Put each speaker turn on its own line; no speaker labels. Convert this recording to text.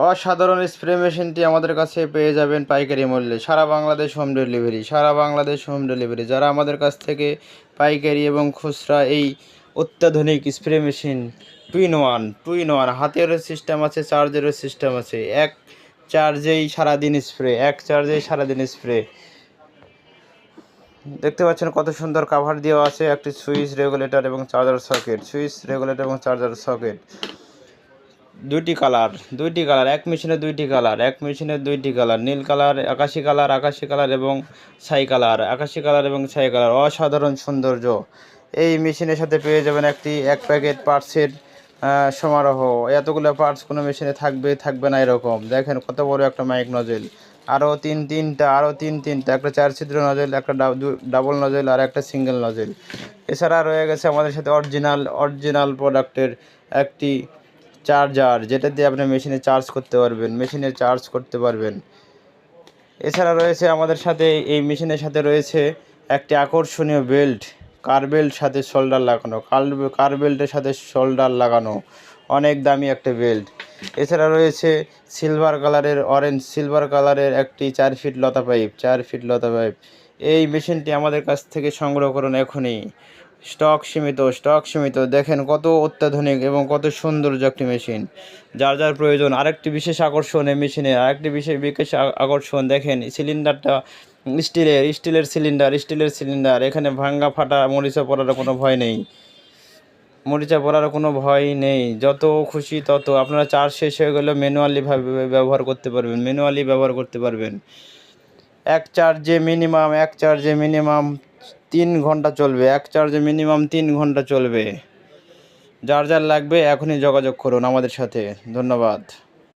অসাধারণ স্প্রে মেশিনটি আমাদের কাছে পেয়ে যাবেন পাইকারি মূল্যে। সারা বাংলাদেশ হোম ডেলিভারি, সারা বাংলাদেশ হোম ডেলিভারি। যারা আমাদের কাছ থেকে পাইকারি এবং খুচরা এই অত্যাধুনিক spray machine two in one হাতেরও সিস্টেম আছে, চার্জেরও সিস্টেম আছে। এক চার্জেই সারাদিন স্প্রে। দেখতে পাচ্ছেন কত সুন্দর কাভার দেওয়া আছে, একটি সুইচ রেগুলেটর এবং চার্জার সকেট। দুইটি কালার, এক মেশিনে দুইটি কালার, নীল কালার, আকাশি কালার এবং ছাই কালার। অসাধারণ সৌন্দর্য। এই মেশিনের সাথে পেয়ে যাবেন এক প্যাকেট পার্টসের সমারোহ। এতগুলো পার্টস কোনো মেশিনে থাকবে না এরকম। দেখেন কত বড় একটা মাইক নজেল, আরও তিনটা, একটা 4 ছিদ্র নজেল, একটা ডাবল নজেল আর একটা সিঙ্গেল নজেল। এছাড়া রয়ে গেছে আমাদের সাথে অরিজিনাল প্রোডাক্টের একটি চার্জার, যেটা দিয়ে আপনি মেশিনে চার্জ করতে পারবেন। এছাড়া রয়েছে আমাদের সাথে, এই মেশিনের সাথে রয়েছে একটি আকর্ষণীয় বেল্ট, কার বেল্টের সাথে শোল্ডার লাগানো, অনেক দামি একটা বেল্ট। এছাড়া রয়েছে সিলভার কালারের একটি 4 ফিট লতা পাইপ। এই মেশিনটি আমাদের কাছ থেকে সংগ্রহ করুন এখনই। স্টক সীমিত। দেখেন কত অত্যাধুনিক এবং কত সৌন্দর্য একটি মেশিন। যার প্রয়োজন। আরেকটি বিশেষ আকর্ষণ, এই মেশিনের বিশেষ আকর্ষণ, দেখেন সিলিন্ডারটা স্টিলের সিলিন্ডার। এখানে ভাঙ্গা ফাটা মরিচা পড়ার কোনো ভয় নেই। যত খুশি তত আপনারা চার্জ শেষ হয়ে গেলে ম্যানুয়ালি ব্যবহার করতে পারবেন। এক চার্জে মিনিমাম 3 ঘন্টা চলবে। যার লাগবে এখনই যোগাযোগ করুন আমাদের সাথে। ধন্যবাদ।